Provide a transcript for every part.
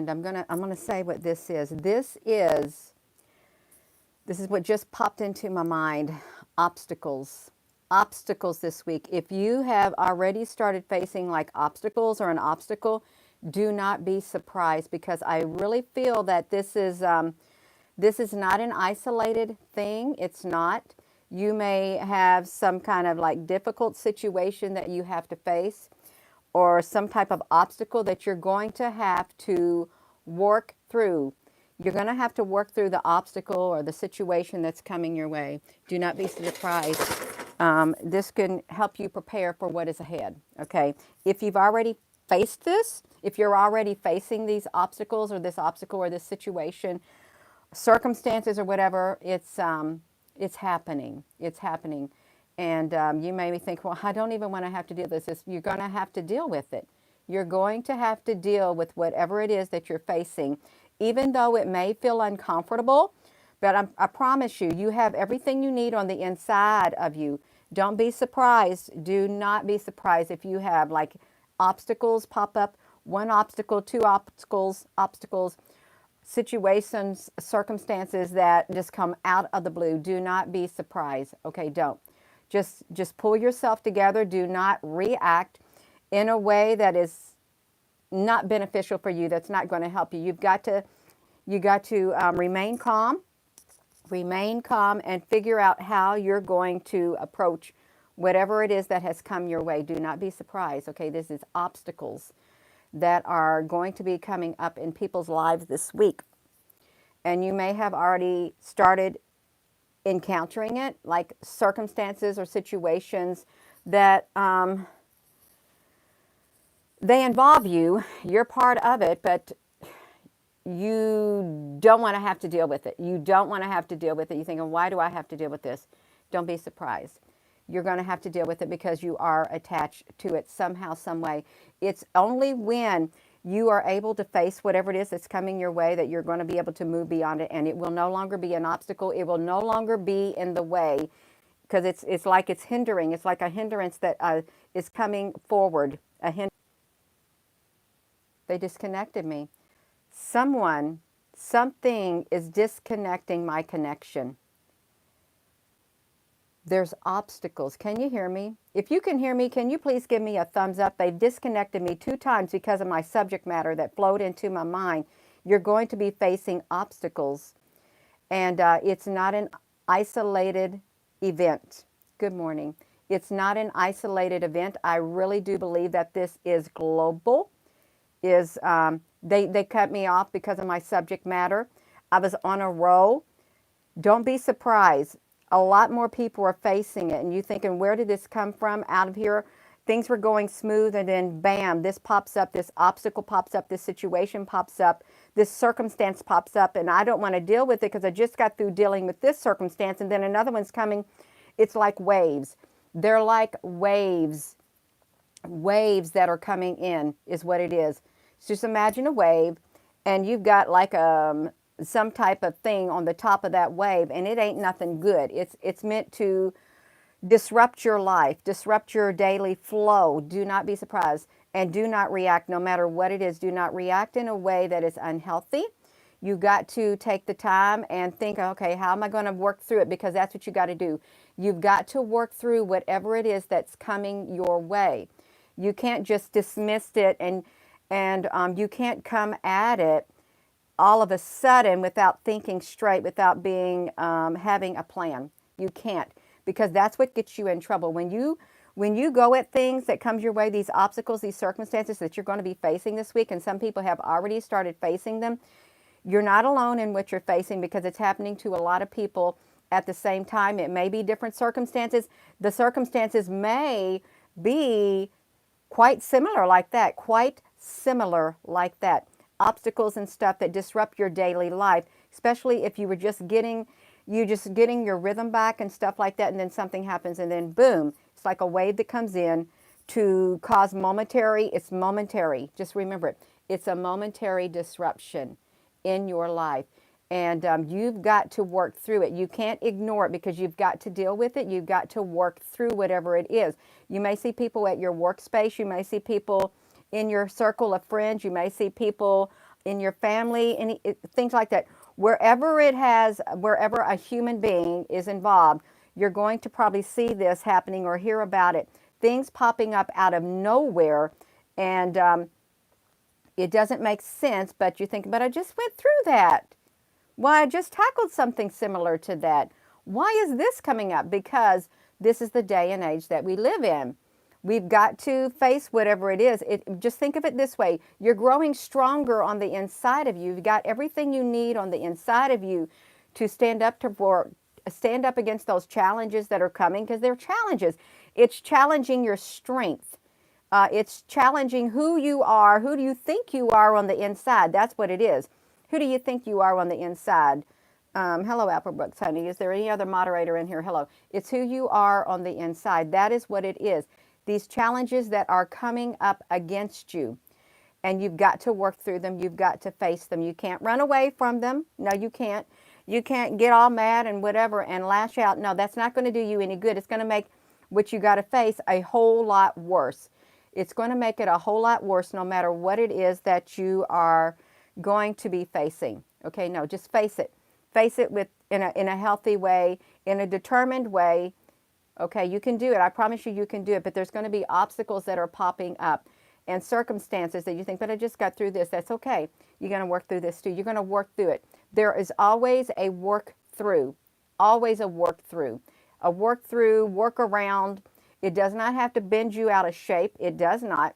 and I'm gonna say what this is. This is what just popped into my mind. Obstacles. Obstacles this week. If you have already started facing like obstacles or an obstacle, do not be surprised, because I really feel that this is not an isolated thing. It's not. You may have some kind of like difficult situation that you have to face, or some type of obstacle that you're going to have to work through. You're going to have to work through the obstacle or the situation that's coming your way. Do not be surprised. This can help you prepare for what is ahead. Okay. If you've already faced this, if you're already facing these obstacles or this obstacle or this situation, circumstances or whatever, it's happening. It's happening. And you may think, well, I don't even want to have to deal with this. You're going to have to deal with it. You're going to have to deal with whatever it is that you're facing, even though it may feel uncomfortable. But I promise you, you have everything you need on the inside of you. Don't be surprised. Do not be surprised if you have like obstacles pop up, one obstacle, two obstacles, situations, circumstances that just come out of the blue. Do not be surprised. Okay, don't. Just pull yourself together. Do not react in a way that is not beneficial for you. That's not going to help you. You got to remain calm. Remain calm and figure out how you're going to approach whatever it is that has come your way. Do not be surprised. Okay, this is obstacles that are going to be coming up in people's lives this week. And you may have already started encountering it, like circumstances or situations that they involve you. You're part of it, but you don't want to have to deal with it. You don't want to have to deal with it. You're thinking, why do I have to deal with this? Don't be surprised. You're going to have to deal with it because you are attached to it somehow, some way. It's only when you are able to face whatever it is that's coming your way that you're going to be able to move beyond it, and it will no longer be an obstacle. It will no longer be in the way, because it's like it's hindering. It's like a hindrance that is coming forward. They disconnected me. Something is disconnecting my connection. There's obstacles. Can you hear me? If you can hear me, can you please give me a thumbs up? They've disconnected me 2 times because of my subject matter that flowed into my mind. You're going to be facing obstacles, and it's not an isolated event. Good morning. It's not an isolated event. I really do believe that this is global. They cut me off because of my subject matter. I was on a roll. Don't be surprised. A lot more people are facing it, and you thinking, where did this come from? Out of here, things were going smooth, and then bam, this pops up, this obstacle pops up, this situation pops up, this circumstance pops up, and I don't want to deal with it because I just got through dealing with this circumstance, and then another one's coming. It's like waves. They're like waves. Waves that are coming in is what it is. Just imagine a wave, and you've got like some type of thing on the top of that wave, and it ain't nothing good. It's meant to disrupt your life, disrupt your daily flow. Do not be surprised, and do not react no matter what it is. Do not react in a way that is unhealthy. You got to take the time and think, okay, how am I going to work through it? Because that's what you got to do. You've got to work through whatever it is that's coming your way. You can't just dismiss it, and you can't come at it all of a sudden without thinking straight, without being having a plan. You can't, because that's what gets you in trouble. When you go at things that comes your way, these obstacles, these circumstances that you're going to be facing this week, and some people have already started facing them, you're not alone in what you're facing, because it's happening to a lot of people at the same time. It may be different circumstances. The circumstances may be quite similar like that, obstacles and stuff that disrupt your daily life, especially if you were just getting your rhythm back and stuff like that, and then something happens, and then boom, it's like a wave that comes in to cause it's momentary. Just remember it. It's a momentary disruption in your life. And you've got to work through it. You can't ignore it, because you've got to deal with it. You've got to work through whatever it is. You may see people at your workspace. You may see people in your circle of friends. You may see people in your family, things like that. Wherever a human being is involved, you're going to probably see this happening or hear about it. Things popping up out of nowhere, and it doesn't make sense, but you think, but I just went through that. Why, I just tackled something similar to that. Why is this coming up? Because this is the day and age that we live in. We've got to face whatever it is. Just think of it this way. You're growing stronger on the inside of you. You've got everything you need on the inside of you to stand up against those challenges that are coming, because they're challenges. It's challenging your strength. It's challenging who you are. Who do you think you are on the inside? That's what it is. Who do you think you are on the inside? Hello, Applebrook's honey. Is there any other moderator in here? Hello. It's who you are on the inside. That is what it is. These challenges that are coming up against you. And you've got to work through them. You've got to face them. You can't run away from them. No, you can't. You can't get all mad and whatever and lash out. No, that's not going to do you any good. It's going to make what you got to face a whole lot worse. It's going to make it a whole lot worse no matter what it is that you are going to be facing. Okay, no, just face it. Face it in a healthy way, in a determined way. Okay, you can do it. I promise you, you can do it. But there's going to be obstacles that are popping up and circumstances that you think, but I just got through this. That's okay. You're going to work through this too. You're going to work through it. There is always a work through, always a work through, work around. It does not have to bend you out of shape. It does not.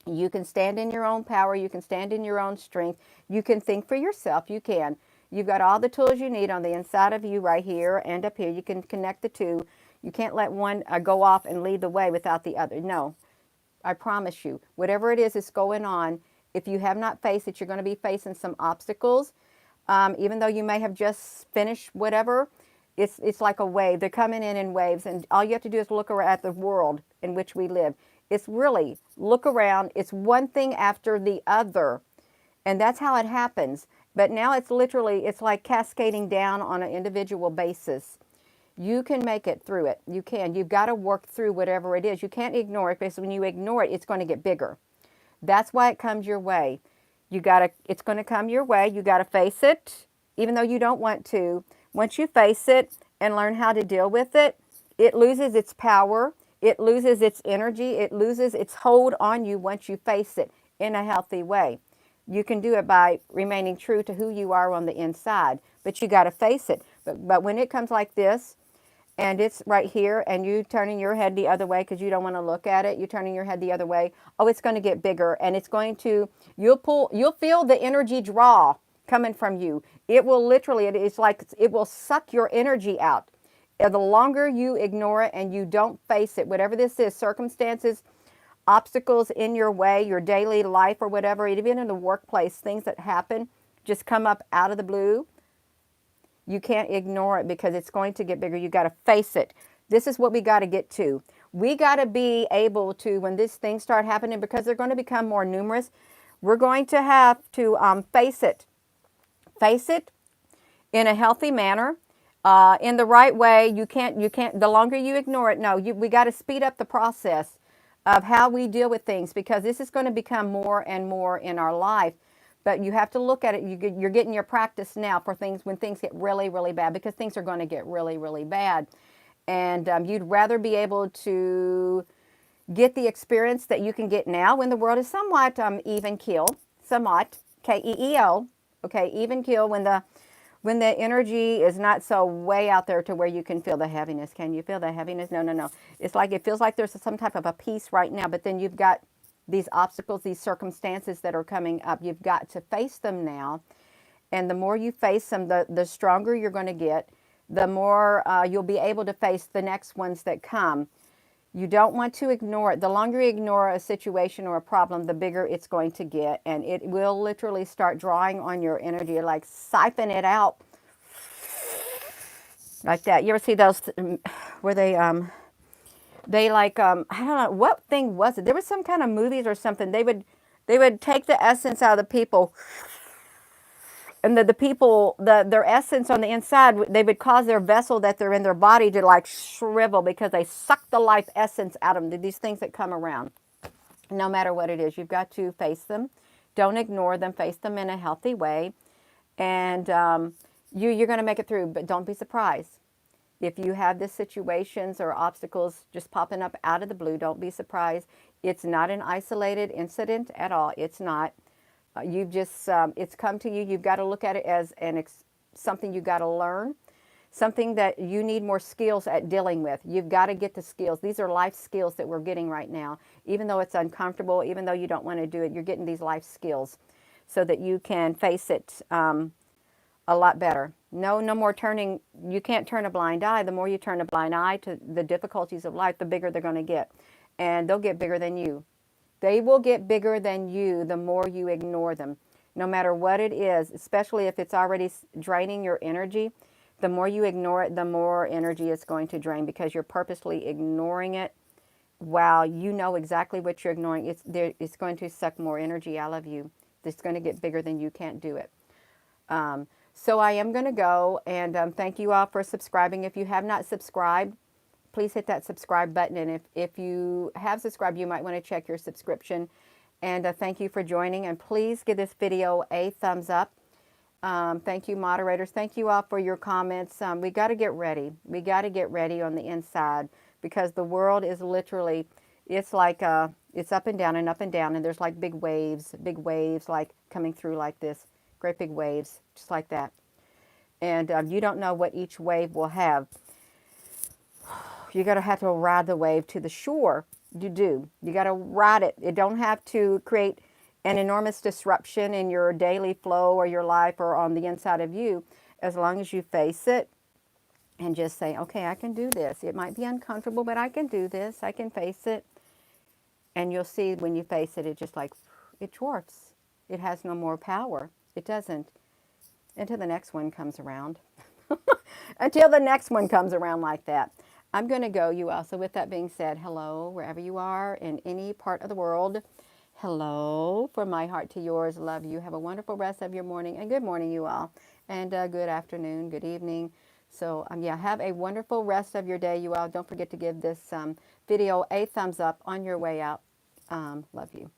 You can stand in your own power. You can stand in your own strength. You can think for yourself. You can. You've got all the tools you need on the inside of you right here and up here. You can connect the two. You can't let one go off and lead the way without the other. No, I promise you. Whatever it is that's going on, if you have not faced it, you're going to be facing some obstacles. Even though you may have just finished whatever, it's like a wave. They're coming in waves, and all you have to do is look around at the world in which we live. It's really, look around. It's one thing after the other, and that's how it happens. But now it's literally, it's like cascading down on an individual basis. You can make it through it. You can. You've got to work through whatever it is. You can't ignore it, because when you ignore it, it's going to get bigger. That's why it comes your way. It's going to come your way. You got to face it, even though you don't want to. Once you face it and learn how to deal with it, it loses its power. It loses its energy. It loses its hold on you once you face it in a healthy way. You can do it by remaining true to who you are on the inside, but you got to face it. But when it comes like this, and it's right here, and you turning your head the other way because you don't want to look at it, you're turning your head the other way, oh, it's going to get bigger, and it's going to, you'll feel the energy draw coming from you. It will literally, it's like it will suck your energy out. And the longer you ignore it and you don't face it, whatever this is, circumstances, obstacles in your way, your daily life or whatever, even in the workplace, things that happen just come up out of the blue. You can't ignore it because it's going to get bigger. You got to face it. This is what we got to get to. We got to be able to, when these things start happening, because they're going to become more numerous, we're going to have to face it. Face it in a healthy manner, in the right way. You can't, the longer you ignore it, no, we got to speed up the process of how we deal with things, because this is going to become more and more in our life. But you have to look at it. You're getting your practice now for things when things get really, really bad, because things are going to get really, really bad. And you'd rather be able to get the experience that you can get now when the world is somewhat even keel, somewhat, K-E-E-O, okay, even keel, when the energy is not so way out there to where you can feel the heaviness. Can you feel the heaviness? No, no, no. It's like, it feels like there's some type of a peace right now, but then you've got these obstacles, these circumstances that are coming up. You've got to face them now. And the more you face them, the stronger you're going to get, the more you'll be able to face the next ones that come. You don't want to ignore it. The longer you ignore a situation or a problem, the bigger it's going to get. And it will literally start drawing on your energy, like siphon it out. Like that. You ever see those where they like, I don't know, what thing was it? There was some kind of movies or something. They would take the essence out of the people, and the people, their essence on the inside, they would cause their vessel that they're in their body to like shrivel, because they suck the life essence out of them. These things that come around, no matter what it is, you've got to face them. Don't ignore them. Face them in a healthy way. And you're going to make it through, but don't be surprised. If you have these situations or obstacles just popping up out of the blue, don't be surprised. It's not an isolated incident at all. It's not. You've just, it's come to you. You've got to look at it as something you got to learn, something that you need more skills at dealing with. You've got to get the skills. These are life skills that we're getting right now. Even though it's uncomfortable, even though you don't want to do it, you're getting these life skills so that you can face it a lot better. No more turning. You can't turn a blind eye. The more you turn a blind eye to the difficulties of life, the bigger they're going to get. And they'll get bigger than you. They will get bigger than you the more you ignore them. No matter what it is, especially if it's already draining your energy, the more you ignore it, the more energy it's going to drain because you're purposely ignoring it while you know exactly what you're ignoring. It's going to suck more energy out of you. It's going to get bigger than you can't do it. So I am going to go, and thank you all for subscribing. If you have not subscribed, please hit that subscribe button. And if you have subscribed, you might want to check your subscription. And thank you for joining. And please give this video a thumbs up. Thank you, moderators. Thank you all for your comments. We got to get ready. We got to get ready on the inside because the world is literally, it's like, it's up and down and up and down. And there's like big waves like coming through like this. Great big waves, just like that. And you don't know what each wave will have. You're going to have to ride the wave to the shore. You do. You got to ride it. It don't have to create an enormous disruption in your daily flow or your life or on the inside of you, as long as you face it and just say, okay, I can do this. It might be uncomfortable, but I can do this. I can face it. And you'll see when you face it, it just like, it dwarfs. It has no more power. It doesn't. Until the next one comes around. Until the next one comes around like that. I'm going to go, you all. So with that being said, hello, wherever you are in any part of the world. Hello, from my heart to yours. Love you. Have a wonderful rest of your morning. And good morning, you all. And good afternoon, good evening. So, yeah, have a wonderful rest of your day, you all. Don't forget to give this video a thumbs up on your way out. Love you.